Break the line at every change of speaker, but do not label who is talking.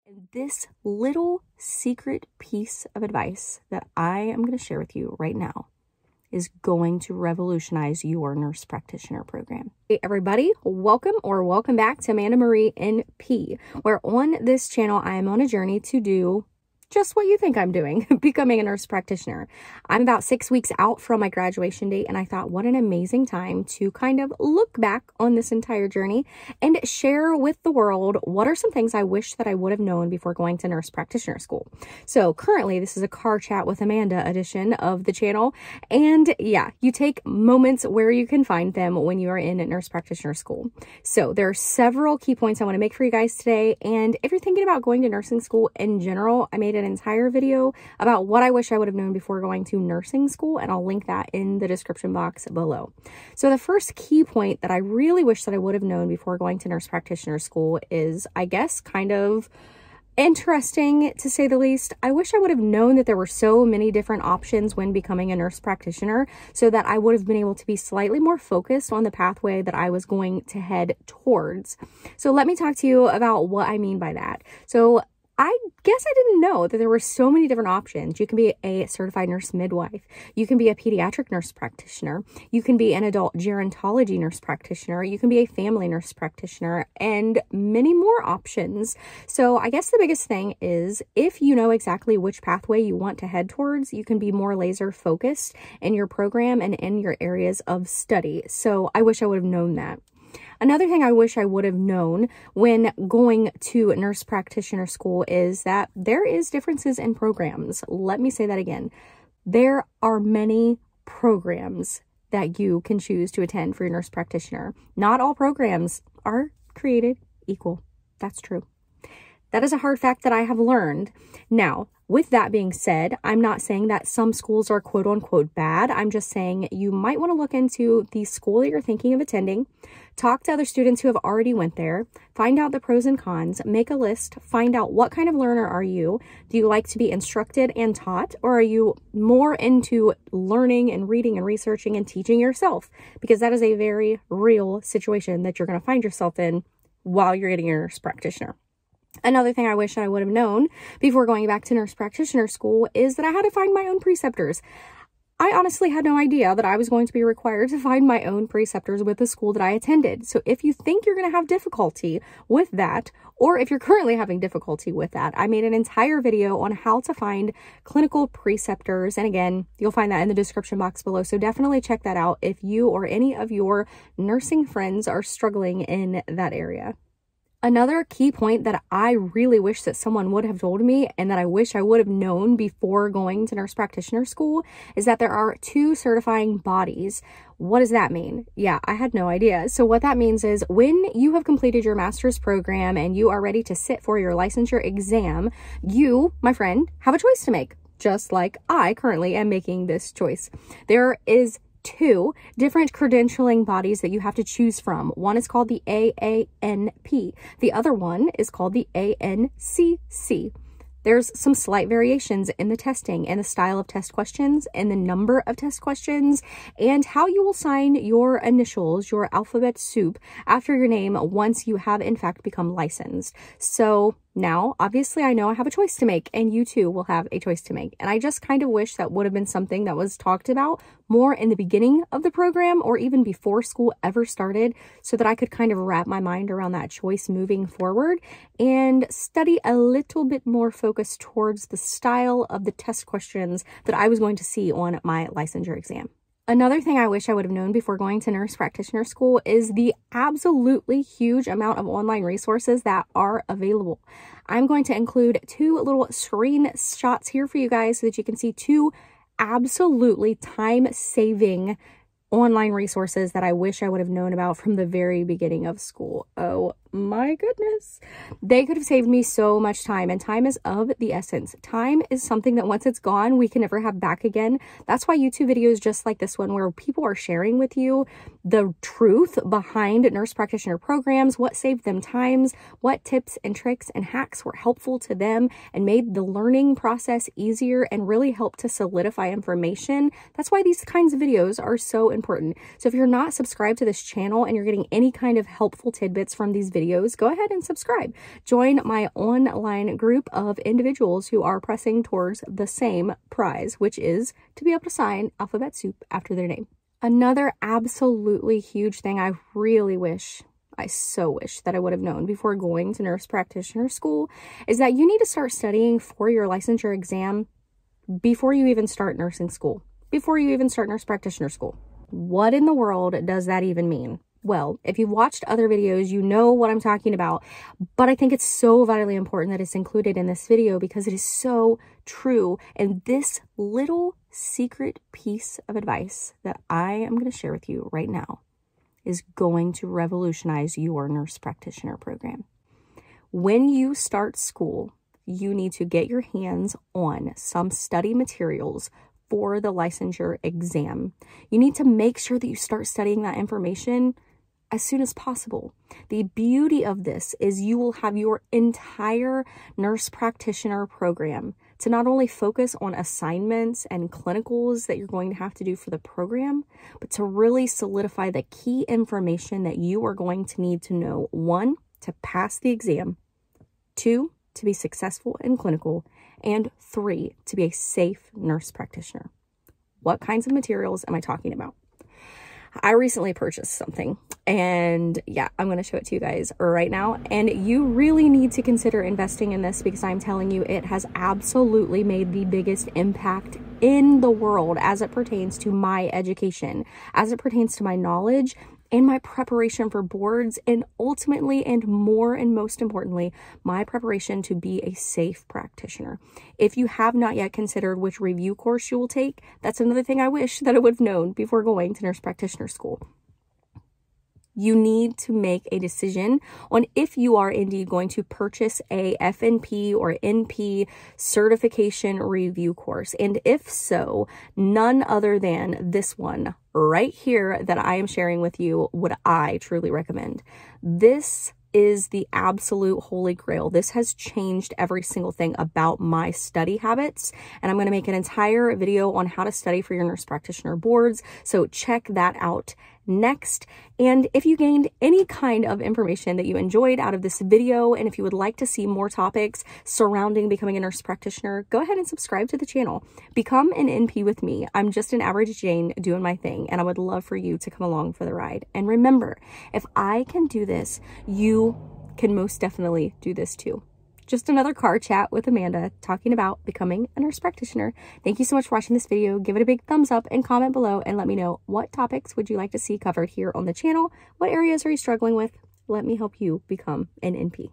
And this little secret piece of advice that I am going to share with you right now is going to revolutionize your nurse practitioner program. Hey everybody, welcome back to Amanda Marie NP, where on this channel I am on a journey to do just what you think I'm doing, becoming a nurse practitioner. I'm about 6 weeks out from my graduation date, and I thought what an amazing time to kind of look back on this entire journey and share with the world what are some things I wish that I would have known before going to nurse practitioner school. So currently this is a car chat with Amanda edition of the channel, and yeah, you take moments where you can find them when you are in nurse practitioner school. So there are several key points I want to make for you guys today, and if you're thinking about going to nursing school in general, I made an entire video about what I wish I would have known before going to nursing school, and I'll link that in the description box below. So the first key point that I really wish that I would have known before going to nurse practitioner school is, I guess, kind of interesting to say the least. I wish I would have known that there were so many different options when becoming a nurse practitioner, so that I would have been able to be slightly more focused on the pathway that I was going to head towards. So let me talk to you about what I mean by that. So I guess I didn't know that there were so many different options. You can be a certified nurse midwife. You can be a pediatric nurse practitioner. You can be an adult gerontology nurse practitioner. You can be a family nurse practitioner, and many more options. So I guess the biggest thing is, if you know exactly which pathway you want to head towards, you can be more laser focused in your program and in your areas of study. So I wish I would have known that. Another thing I wish I would have known when going to nurse practitioner school is that there is differences in programs. Let me say that again. There are many programs that you can choose to attend for your nurse practitioner. Not all programs are created equal. That's true. That is a hard fact that I have learned. Now, with that being said, I'm not saying that some schools are quote unquote bad. I'm just saying you might want to look into the school that you're thinking of attending, talk to other students who have already went there, find out the pros and cons, make a list, find out what kind of learner are you. Do you like to be instructed and taught, or are you more into learning and reading and researching and teaching yourself? Because that is a very real situation that you're going to find yourself in while you're getting your nurse practitioner. Another thing I wish I would have known before going back to nurse practitioner school is that I had to find my own preceptors. I honestly had no idea that I was going to be required to find my own preceptors with the school that I attended. So if you think you're going to have difficulty with that, or if you're currently having difficulty with that, I made an entire video on how to find clinical preceptors. And again, you'll find that in the description box below. So definitely check that out if you or any of your nursing friends are struggling in that area. Another key point that I really wish that someone would have told me, and that I wish I would have known before going to nurse practitioner school, is that there are 2 certifying bodies. What does that mean? Yeah, I had no idea. So what that means is, when you have completed your master's program and you are ready to sit for your licensure exam, you, my friend, have a choice to make, just like I currently am making this choice. There is 2 different credentialing bodies that you have to choose from. One is called the AANP. The other one is called the ANCC. There's some slight variations in the testing and the style of test questions and the number of test questions and how you will sign your initials, your alphabet soup, after your name once you have in fact become licensed. So now, obviously, I know I have a choice to make, and you too will have a choice to make. And I just kind of wish that would have been something that was talked about more in the beginning of the program, or even before school ever started, so that I could kind of wrap my mind around that choice moving forward and study a little bit more focused towards the style of the test questions that I was going to see on my licensure exam. Another thing I wish I would have known before going to nurse practitioner school is the absolutely huge amount of online resources that are available. I'm going to include 2 little screenshots here for you guys so that you can see 2 absolutely time-saving online resources that I wish I would have known about from the very beginning of school. Oh my goodness. They could have saved me so much time, and time is of the essence. Time is something that once it's gone, we can never have back again. That's why YouTube videos just like this one, where people are sharing with you the truth behind nurse practitioner programs, what saved them times, what tips and tricks and hacks were helpful to them and made the learning process easier and really helped to solidify information. That's why these kinds of videos are so important. So if you're not subscribed to this channel and you're getting any kind of helpful tidbits from these videos, videos, go ahead and subscribe. Join my online group of individuals who are pressing towards the same prize, which is to be able to sign alphabet soup after their name. Another absolutely huge thing I so wish that I would have known before going to nurse practitioner school is that you need to start studying for your licensure exam before you even start nursing school, before you even start nurse practitioner school. What in the world does that even mean? Well, if you've watched other videos, you know what I'm talking about, but I think it's so vitally important that it's included in this video because it is so true. And this little secret piece of advice that I am going to share with you right now is going to revolutionize your nurse practitioner program. When you start school, you need to get your hands on some study materials for the licensure exam. You need to make sure that you start studying that information as soon as possible. The beauty of this is you will have your entire nurse practitioner program to not only focus on assignments and clinicals that you're going to have to do for the program, but to really solidify the key information that you are going to need to know. 1, to pass the exam. 2, to be successful in clinical, and 3, to be a safe nurse practitioner. What kinds of materials am I talking about? I recently purchased something and yeah, I'm going to show it to you guys right now. And you really need to consider investing in this because I'm telling you, it has absolutely made the biggest impact in the world as it pertains to my education, as it pertains to my knowledge and my preparation for boards, and ultimately, and more and most importantly, my preparation to be a safe practitioner. If you have not yet considered which review course you will take, that's another thing I wish that I would have known before going to nurse practitioner school. You need to make a decision on if you are indeed going to purchase a FNP or NP certification review course. And if so, none other than this one right here that I am sharing with you would I truly recommend. This is the absolute holy grail. This has changed every single thing about my study habits, and I'm going to make an entire video on how to study for your nurse practitioner boards, so check that out next. And if you gained any kind of information that you enjoyed out of this video, and if you would like to see more topics surrounding becoming a nurse practitioner, go ahead and subscribe to the channel. Become an NP with me. I'm just an average Jane doing my thing, and I would love for you to come along for the ride. And remember, if I can do this, you can most definitely do this too. Just another car chat with Amanda talking about becoming a nurse practitioner. Thank you so much for watching this video. Give it a big thumbs up and comment below and let me know what topics would you like to see covered here on the channel. What areas are you struggling with? Let me help you become an NP.